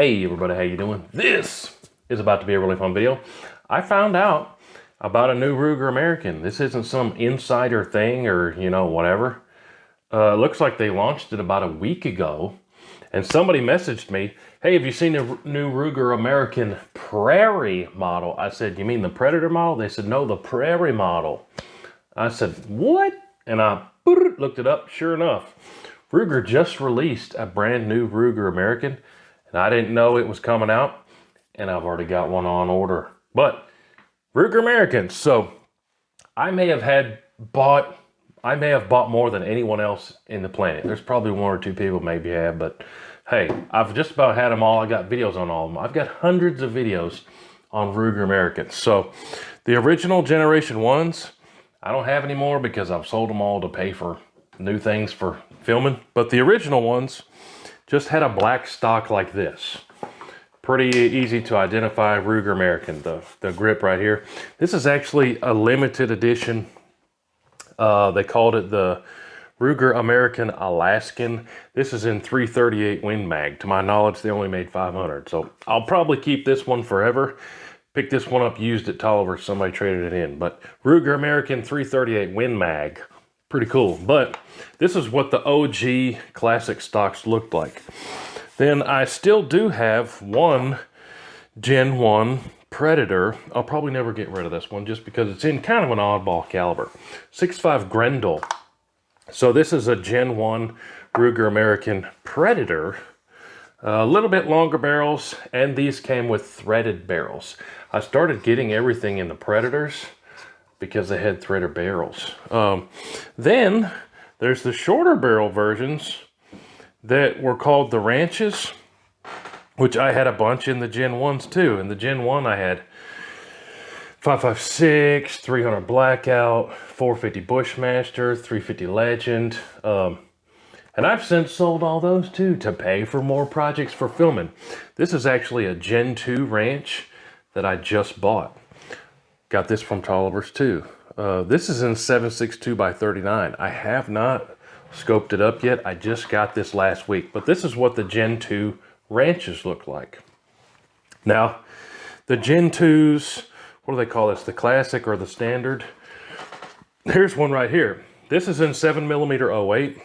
Hey everybody, how you doing? This is about to be a really fun video. I found out about a new Ruger American. This isn't some insider thing or, whatever. Looks like they launched it about a week ago. And somebody messaged me, hey, have you seen the new Ruger American Prairie model? I said, you mean the Predator model? They said, no, the Prairie model. I said, what? And I looked it up. Sure enough, Ruger just released a brand new Ruger American. And I didn't know it was coming out, and I've already got one on order. But Ruger Americans, so I may have bought more than anyone else in the planet. There's probably one or two people maybe have, but hey, I've just about had them all. I got videos on all of them. I've got hundreds of videos on Ruger Americans. So the original Generation 1s, I don't have anymore because I've sold them all to pay for new things for filming. But the original ones just had a black stock like this. Pretty easy to identify Ruger American, the grip right here. This is actually a limited edition. They called it the Ruger American Alaskan. This is in 338 Win Mag. To my knowledge, they only made 500. So I'll probably keep this one forever. Picked this one up used at Tolliver. Somebody traded it in. But Ruger American 338 Win Mag. Pretty cool. But this is what the OG classic stocks looked like. Then I still do have one Gen 1 Predator. I'll probably never get rid of this one just because it's in kind of an oddball caliber. 6.5 Grendel. So this is a Gen 1 Ruger American Predator. A little bit longer barrels, and these came with threaded barrels. I started getting everything in the Predators because they had threaded barrels. Then there's the shorter barrel versions that were called the Ranches, which I had a bunch in the Gen 1s too. In the Gen 1 I had 5.56, 300 Blackout, 450 Bushmaster, 350 Legend. And I've since sold all those too to pay for more projects for filming. This is actually a Gen 2 Ranch that I just bought. Got this from Tolliver's too. This is in 7.62 by 39. I have not scoped it up yet. I just got this last week. But this is what the Gen 2 Ranches look like. Now, the Gen 2s, what do they call this? The Classic or the Standard? Here's one right here. This is in 7mm 08.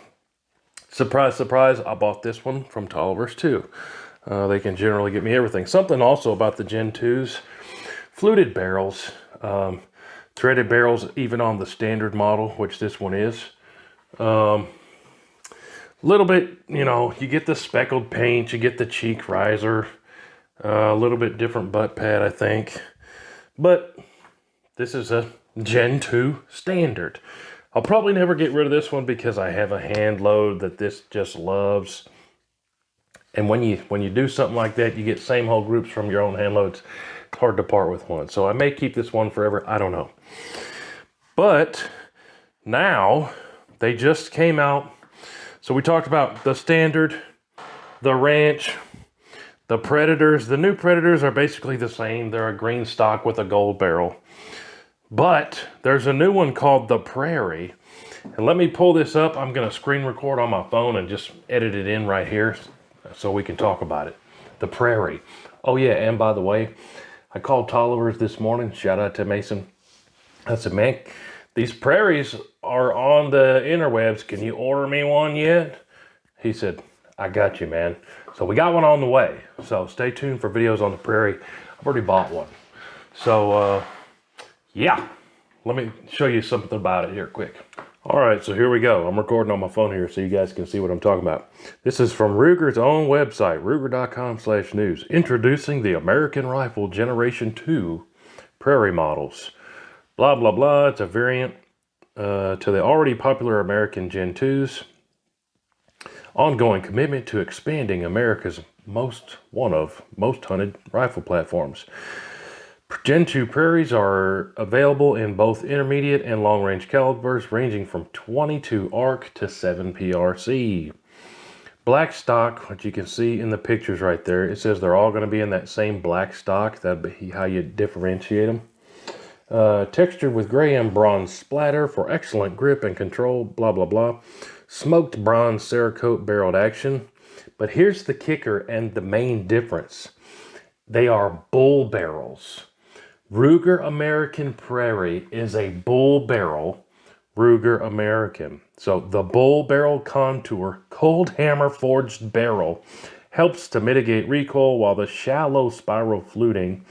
Surprise, surprise, I bought this one from Tolliver's too. They can generally get me everything. Something also about the Gen 2s, fluted barrels. Threaded barrels even on the standard model, which this one is. Little bit, you get the speckled paint, you get the cheek riser, a little bit different butt pad, I think. But this is a Gen 2 standard. I'll probably never get rid of this one because I have a hand load that this just loves. And when you do something like that, you get same hole groups from your own hand loads. It's hard to part with one. So I may keep this one forever. I don't know. But now they just came out. So we talked about the Standard, the Ranch, the Predators. The new Predators are basically the same. They're a green stock with a gold barrel. But there's a new one called the Prairie. And let me pull this up. I'm going to screen record on my phone and just edit it in right here so we can talk about it. The Prairie. Oh yeah, and by the way, I called Tolliver's this morning. Shout out to Mason. I said, man, these Prairies are on the interwebs. Can you order me one yet? He said, I got you, man. So we got one on the way. So stay tuned for videos on the Prairie. I've already bought one. So, yeah, let me show you something about it here quick. All right, so here we go. I'm recording on my phone here so you guys can see what I'm talking about. This is from Ruger's own website, ruger.com/news. Introducing the American Rifle Generation 2 Prairie models. Blah, blah, blah. It's a variant to the already popular American Gen 2s. Ongoing commitment to expanding America's most hunted rifle platforms. Gen 2 Prairies are available in both intermediate and long-range calibers, ranging from 22 ARC to 7 PRC. Black stock, which you can see in the pictures right there, it says they're all going to be in that same black stock. That'd be how you differentiate them. Textured with gray and bronze splatter for excellent grip and control, blah, blah, blah. Smoked bronze Cerakote barreled action. But here's the kicker and the main difference. They are bull barrels. Ruger American Prairie is a bull barrel Ruger American. So the bull barrel contour cold hammer forged barrel helps to mitigate recoil, while the shallow spiral fluting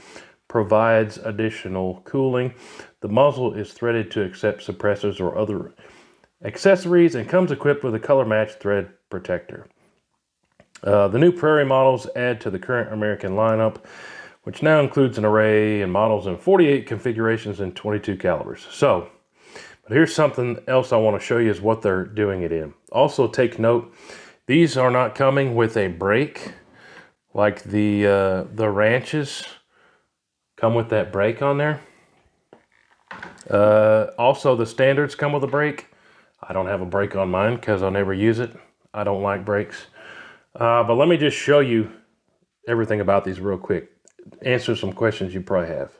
provides additional cooling. The muzzle is threaded to accept suppressors or other accessories and comes equipped with a color matched thread protector. The new Prairie models add to the current American lineup, which now includes an array and models in 48 configurations and 22 calibers. So, but here's something else I want to show you is what they're doing it in. Also take note, these are not coming with a brake like the ranches come with that brake on there. Also the standards come with a brake. I don't have a brake on mine because I never use it. I don't like brakes. But let me just show you everything about these real quick. Answer some questions you probably have.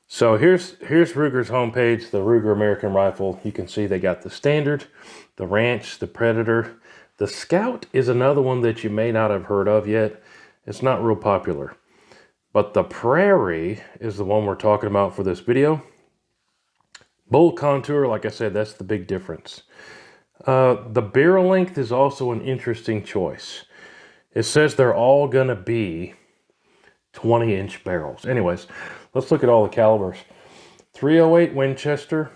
So here's Ruger's homepage, the Ruger American Rifle. You can see they got the Standard, the Ranch, the Predator. The Scout is another one that you may not have heard of yet. It's not real popular. But the Prairie is the one we're talking about for this video. Bull contour, like I said, that's the big difference. The barrel length is also an interesting choice. It says they're all gonna be 20-inch barrels. Anyways, let's look at all the calibers. 308 Winchester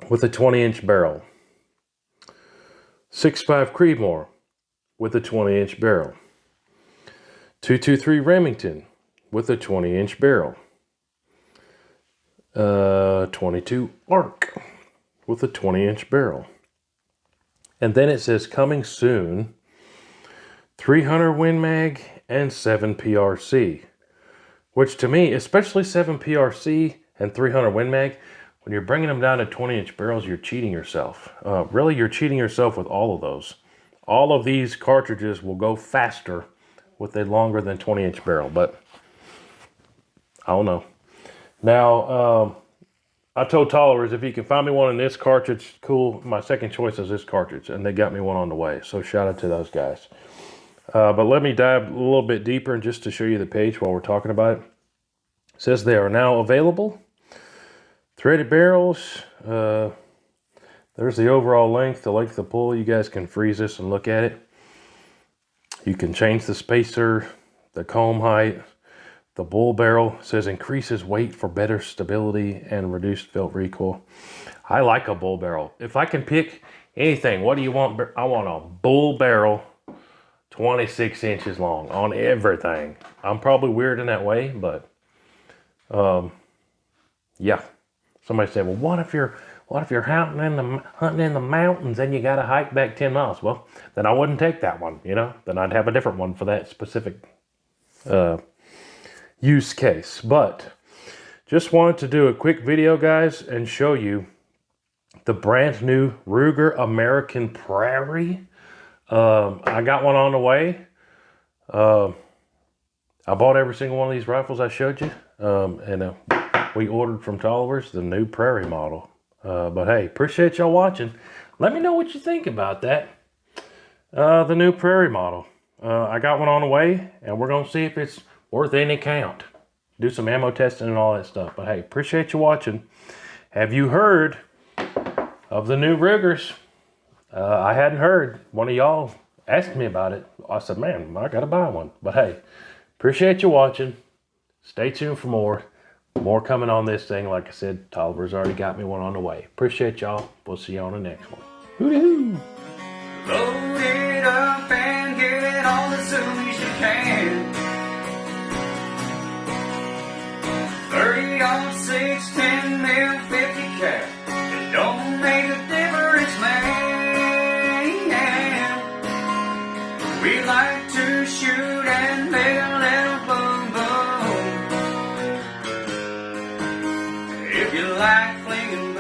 with a 20-inch barrel. 6.5 Creedmoor with a 20-inch barrel. 223 Remington with a 20-inch barrel. 22 Arc with a 20-inch barrel. And then it says coming soon, 300 Win Mag and 7 PRC, which to me, especially 7 PRC and 300 Win Mag, when you're bringing them down to 20-inch barrels, you're cheating yourself. Really, you're cheating yourself with all of those. All of these cartridges will go faster with a longer than 20-inch barrel, but I don't know. Now, I told tolerers, if you can find me one in this cartridge, cool. My second choice is this cartridge, and they got me one on the way. So shout out to those guys. But let me dive a little bit deeper, and just to show you the page while we're talking about it. It says they are now available. Threaded barrels. There's the overall length, the length of pull. You guys can freeze this and look at it. You can change the spacer, the comb height. The bull barrel says increases weight for better stability and reduced felt recoil. I like a bull barrel. If I can pick anything, what do you want? I want a bull barrel, 26 inches long on everything. I'm probably weird in that way, but yeah. Somebody said, well, what if you're hunting in the mountains and you got to hike back 10 miles? Well, then I wouldn't take that one, you know. Then I'd have a different one for that specific use case. But just wanted to do a quick video, guys, and show you the brand new Ruger American Prairie. I got one on the way. I bought every single one of these rifles I showed you, and we ordered from Tollivers the new Prairie model. But hey, appreciate y'all watching. Let me know what you think about that. The new Prairie model. I got one on the way, and we're going to see if it's worth any count. Do some ammo testing and all that stuff. But hey, appreciate you watching. Have you heard of the new Rugers? I hadn't heard. One of y'all asked me about it. I said, man, I got to buy one. But hey, appreciate you watching. Stay tuned for more. More coming on this thing. Like I said, Tolliver's already got me one on the way. Appreciate y'all. We'll see you on the next one. Hoo-hoo! Load it up and get it on as soon as you can. 30-06, 10 mil, 50 cap. It don't make a difference, man. We like to shoot and make a little boom boom. If you like flinging